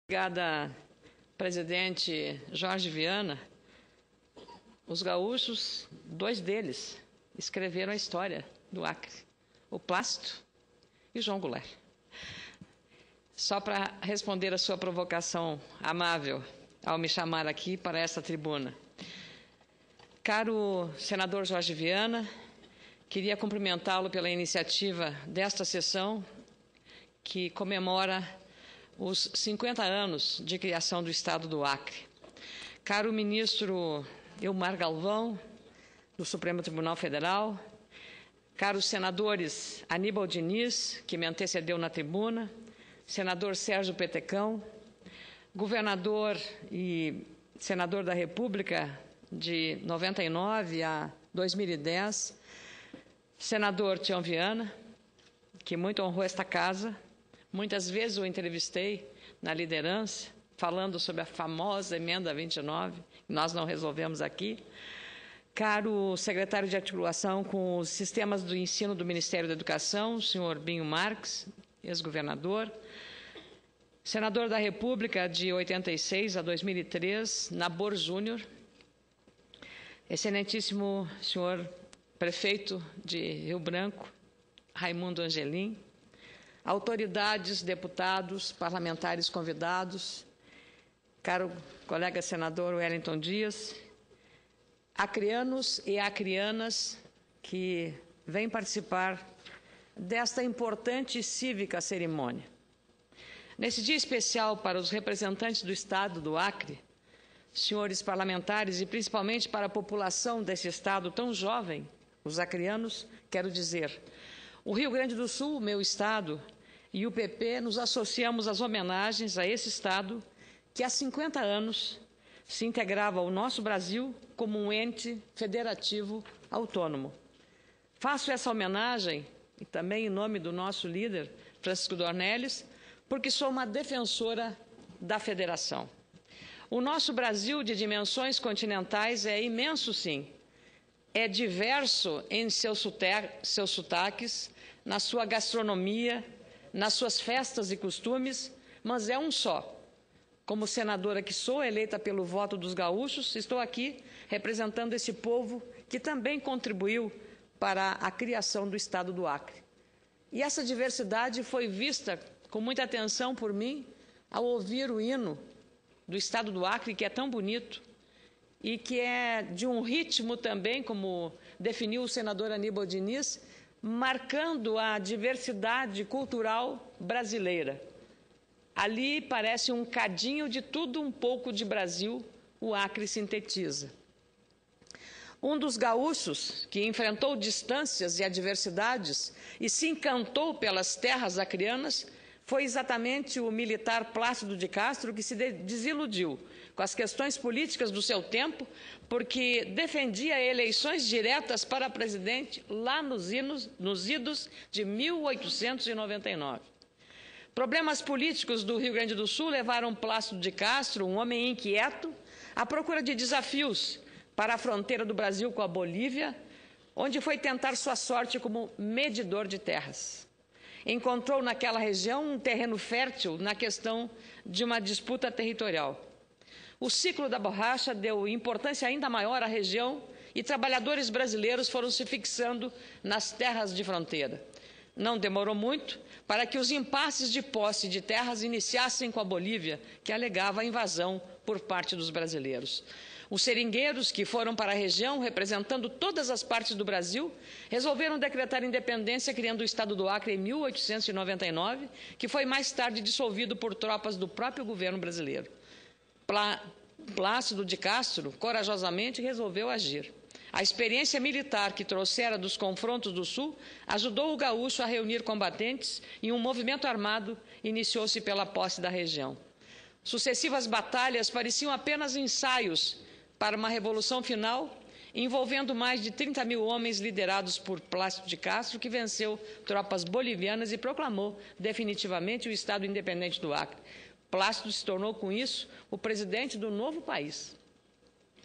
Obrigada, presidente Jorge Viana. Os gaúchos, dois deles, escreveram a história do Acre, o Plácido e o João Goulart. Só para responder a sua provocação amável ao me chamar aqui para esta tribuna. Caro senador Jorge Viana, queria cumprimentá-lo pela iniciativa desta sessão que comemora os 50 anos de criação do Estado do Acre. Caro ministro Elmar Galvão, do Supremo Tribunal Federal, caros senadores Aníbal Diniz, que me antecedeu na tribuna, senador Sérgio Petecão, governador e senador da República de 99 a 2010, senador Tião Viana, que muito honrou esta casa. Muitas vezes o entrevistei na liderança, falando sobre a famosa emenda 29, que nós não resolvemos aqui. Caro secretário de articulação com os sistemas do ensino do Ministério da Educação, o senhor Binho Marques, ex-governador. Senador da República de 86 a 2003, Nabor Júnior. Excelentíssimo senhor prefeito de Rio Branco, Raimundo Angelim. Autoridades, deputados, parlamentares convidados, caro colega senador Wellington Dias, acreanos e acreanas que vêm participar desta importante e cívica cerimônia. Nesse dia especial para os representantes do Estado do Acre, senhores parlamentares e principalmente para a população desse Estado tão jovem, os acreanos, quero dizer, o Rio Grande do Sul, meu Estado, e o PP nos associamos às homenagens a esse Estado que há 50 anos se integrava ao nosso Brasil como um ente federativo autônomo. Faço essa homenagem, e também em nome do nosso líder, Francisco Dornelles, porque sou uma defensora da federação. O nosso Brasil de dimensões continentais é imenso, sim. É diverso em seus sotaques, na sua gastronomia, nas suas festas e costumes, mas é um só. Como senadora que sou, eleita pelo voto dos gaúchos, estou aqui representando esse povo que também contribuiu para a criação do Estado do Acre. E essa diversidade foi vista com muita atenção por mim ao ouvir o hino do Estado do Acre, que é tão bonito e que é de um ritmo também, como definiu o senador Aníbal Diniz, marcando a diversidade cultural brasileira. Ali parece um cadinho de tudo um pouco de Brasil, o Acre sintetiza. Um dos gaúchos que enfrentou distâncias e adversidades e se encantou pelas terras acreanas foi exatamente o militar Plácido de Castro, que se desiludiu com as questões políticas do seu tempo, porque defendia eleições diretas para presidente lá nos idos de 1899. Problemas políticos do Rio Grande do Sul levaram Plácido de Castro, um homem inquieto, à procura de desafios para a fronteira do Brasil com a Bolívia, onde foi tentar sua sorte como medidor de terras. Encontrou naquela região um terreno fértil na questão de uma disputa territorial. O ciclo da borracha deu importância ainda maior à região e trabalhadores brasileiros foram se fixando nas terras de fronteira. Não demorou muito para que os impasses de posse de terras iniciassem com a Bolívia, que alegava a invasão por parte dos brasileiros. Os seringueiros, que foram para a região representando todas as partes do Brasil, resolveram decretar independência, criando o Estado do Acre em 1899, que foi mais tarde dissolvido por tropas do próprio governo brasileiro. Plácido de Castro, corajosamente, resolveu agir. A experiência militar que trouxera dos confrontos do Sul ajudou o gaúcho a reunir combatentes e um movimento armado iniciou-se pela posse da região. Sucessivas batalhas pareciam apenas ensaios para uma revolução final, envolvendo mais de 30 mil homens liderados por Plácido de Castro, que venceu tropas bolivianas e proclamou definitivamente o Estado independente do Acre. Plácido se tornou, com isso, o presidente do novo país.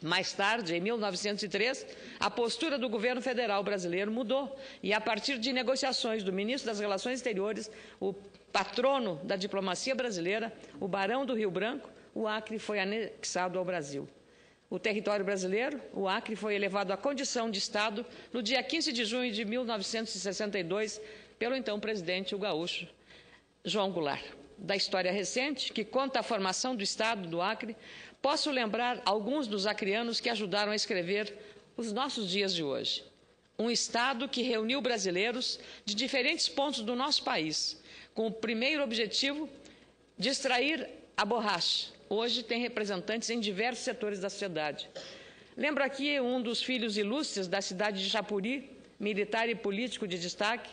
Mais tarde, em 1903, a postura do governo federal brasileiro mudou e, a partir de negociações do ministro das Relações Exteriores, o patrono da diplomacia brasileira, o Barão do Rio Branco, o Acre foi anexado ao Brasil. O território brasileiro, o Acre, foi elevado à condição de Estado no dia 15 de junho de 1962 pelo então presidente, o gaúcho João Goulart. Da história recente, que conta a formação do Estado do Acre, posso lembrar alguns dos acreanos que ajudaram a escrever os nossos dias de hoje. Um Estado que reuniu brasileiros de diferentes pontos do nosso país, com o primeiro objetivo de extrair a borracha. Hoje tem representantes em diversos setores da sociedade. Lembro aqui um dos filhos ilustres da cidade de Chapuri, militar e político de destaque,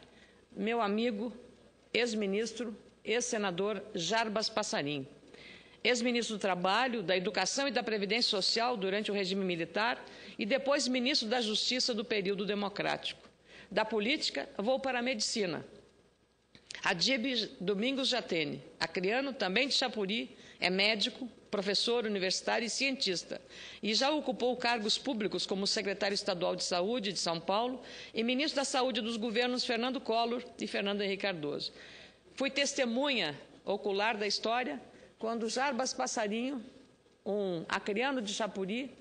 meu amigo, ex-ministro, ex-senador Jarbas Passarinho. Ex-ministro do Trabalho, da Educação e da Previdência Social durante o regime militar e depois ministro da Justiça do período democrático. Da política, vou para a medicina. Adib Domingos Jatene, acreano, também de Chapuri, é médico, professor universitário e cientista, e já ocupou cargos públicos como secretário estadual de Saúde de São Paulo e ministro da Saúde dos governos Fernando Collor e Fernando Henrique Cardoso. Fui testemunha ocular da história quando Jarbas Passarinho, um acreano de Chapuri,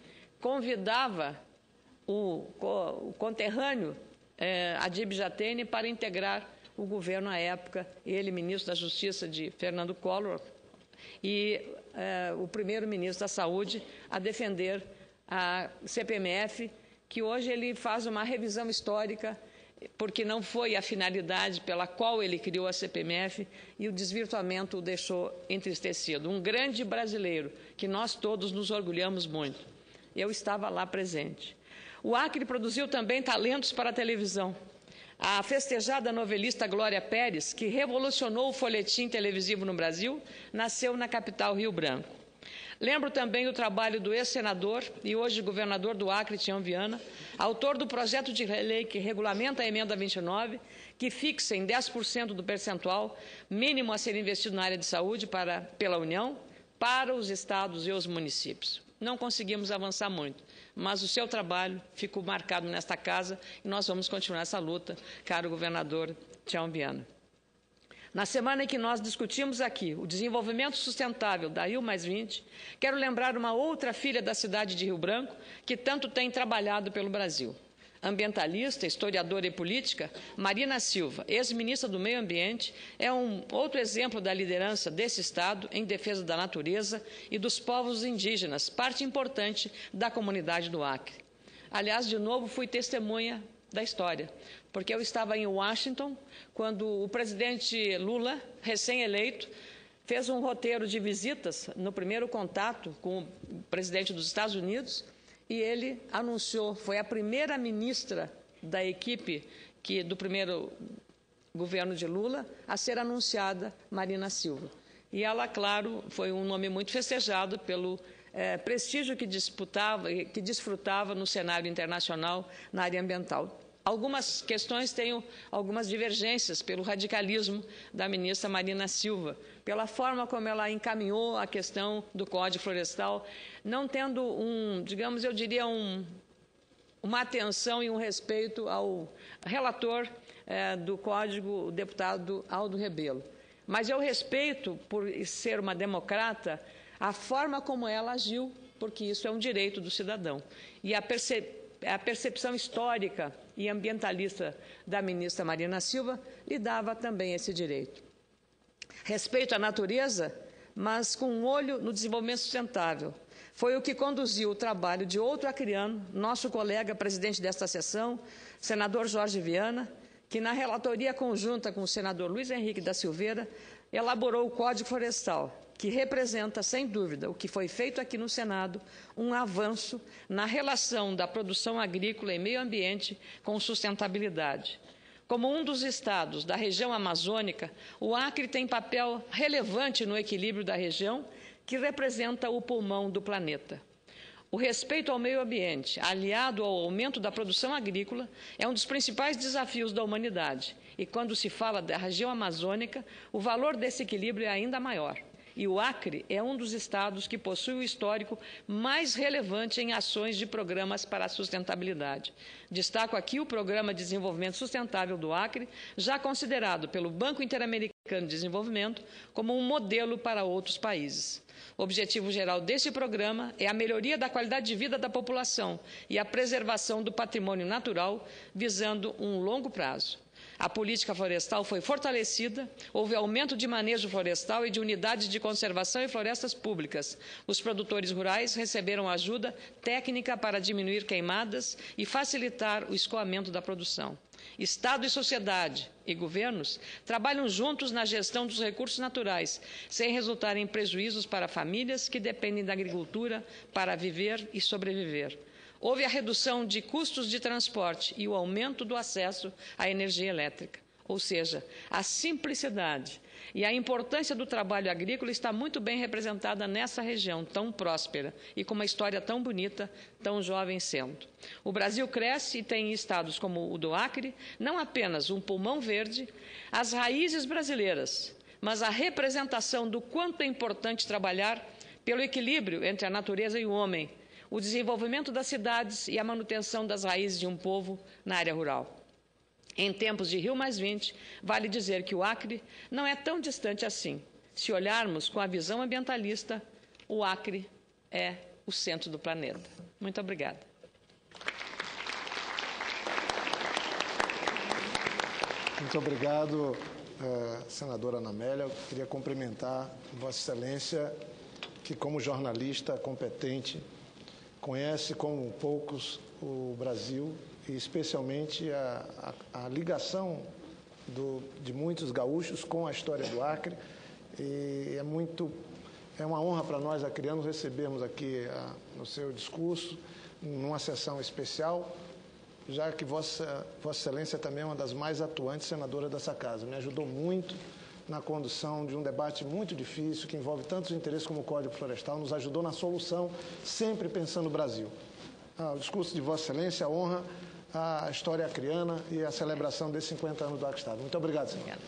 convidava o conterrâneo Adib Jatene para integrar o governo à época, ele, ministro da Justiça de Fernando Collor, e o primeiro-ministro da Saúde a defender a CPMF, que hoje ele faz uma revisão histórica, porque não foi a finalidade pela qual ele criou a CPMF e o desvirtuamento o deixou entristecido. Um grande brasileiro, que nós todos nos orgulhamos muito. Eu estava lá presente. O Acre produziu também talentos para a televisão. A festejada novelista Glória Pérez, que revolucionou o folhetim televisivo no Brasil, nasceu na capital Rio Branco. Lembro também o trabalho do ex-senador e hoje governador do Acre, Tião Viana, autor do projeto de lei que regulamenta a emenda 29, que fixa em 10% do percentual mínimo a ser investido na área de saúde pela União, para os estados e os municípios. Não conseguimos avançar muito, mas o seu trabalho ficou marcado nesta casa e nós vamos continuar essa luta, caro governador Tião Viana. Na semana em que nós discutimos aqui o desenvolvimento sustentável da Rio+20, quero lembrar uma outra filha da cidade de Rio Branco que tanto tem trabalhado pelo Brasil. Ambientalista, historiadora e política, Marina Silva, ex-ministra do Meio Ambiente, é um outro exemplo da liderança desse Estado em defesa da natureza e dos povos indígenas, parte importante da comunidade do Acre. Aliás, de novo, fui testemunha da história, porque eu estava em Washington quando o presidente Lula, recém-eleito, fez um roteiro de visitas no primeiro contato com o presidente dos Estados Unidos e ele anunciou, foi a primeira ministra da equipe do primeiro governo de Lula a ser anunciada, Marina Silva. E ela, claro, foi um nome muito festejado pelo prestígio que desfrutava no cenário internacional na área ambiental. Algumas questões têm algumas divergências pelo radicalismo da ministra Marina Silva, pela forma como ela encaminhou a questão do Código Florestal, não tendo digamos, eu diria uma atenção e um respeito ao relator do Código, o deputado Aldo Rebelo. Mas eu respeito, por ser uma democrata, a forma como ela agiu, porque isso é um direito do cidadão. E a percepção histórica e ambientalista da ministra Marina Silva lhe dava também esse direito. Respeito à natureza, mas com um olho no desenvolvimento sustentável. Foi o que conduziu o trabalho de outro acreano, nosso colega presidente desta sessão, senador Jorge Viana, que na relatoria conjunta com o senador Luiz Henrique da Silveira, elaborou o Código Florestal, que representa, sem dúvida, o que foi feito aqui no Senado, um avanço na relação da produção agrícola e meio ambiente com sustentabilidade. Como um dos estados da região amazônica, o Acre tem papel relevante no equilíbrio da região, que representa o pulmão do planeta. O respeito ao meio ambiente, aliado ao aumento da produção agrícola, é um dos principais desafios da humanidade. E quando se fala da região amazônica, o valor desse equilíbrio é ainda maior. E o Acre é um dos estados que possui o histórico mais relevante em ações de programas para a sustentabilidade. Destaco aqui o Programa de Desenvolvimento Sustentável do Acre, já considerado pelo Banco Interamericano de Desenvolvimento como um modelo para outros países. O objetivo geral deste programa é a melhoria da qualidade de vida da população e a preservação do patrimônio natural, visando um longo prazo. A política florestal foi fortalecida, houve aumento de manejo florestal e de unidades de conservação e florestas públicas. Os produtores rurais receberam ajuda técnica para diminuir queimadas e facilitar o escoamento da produção. Estado e sociedade e governos trabalham juntos na gestão dos recursos naturais, sem resultar em prejuízos para famílias que dependem da agricultura para viver e sobreviver. Houve a redução de custos de transporte e o aumento do acesso à energia elétrica. Ou seja, a simplicidade e a importância do trabalho agrícola está muito bem representada nessa região tão próspera e com uma história tão bonita, tão jovem sendo. O Brasil cresce e tem estados como o do Acre, não apenas um pulmão verde, as raízes brasileiras, mas a representação do quanto é importante trabalhar pelo equilíbrio entre a natureza e o homem, o desenvolvimento das cidades e a manutenção das raízes de um povo na área rural. Em tempos de Rio+20, vale dizer que o Acre não é tão distante assim. Se olharmos com a visão ambientalista, o Acre é o centro do planeta. Muito obrigada. Muito obrigado, senadora Ana Amélia. Eu queria cumprimentar Vossa Excelência, que como jornalista competente, conhece como poucos o Brasil e especialmente a ligação de muitos gaúchos com a história do Acre. E é uma honra para nós, acreanos, recebermos aqui no seu discurso, numa sessão especial, já que Vossa Excelência também é uma das mais atuantes senadoras dessa casa. Me ajudou muito na condução de um debate muito difícil, que envolve tantos interesses como o Código Florestal, nos ajudou na solução, sempre pensando no Brasil. O discurso de Vossa Excelência honra a história acreana e a celebração desses 50 anos do Acre Estado. Muito obrigado, senhor. Obrigada.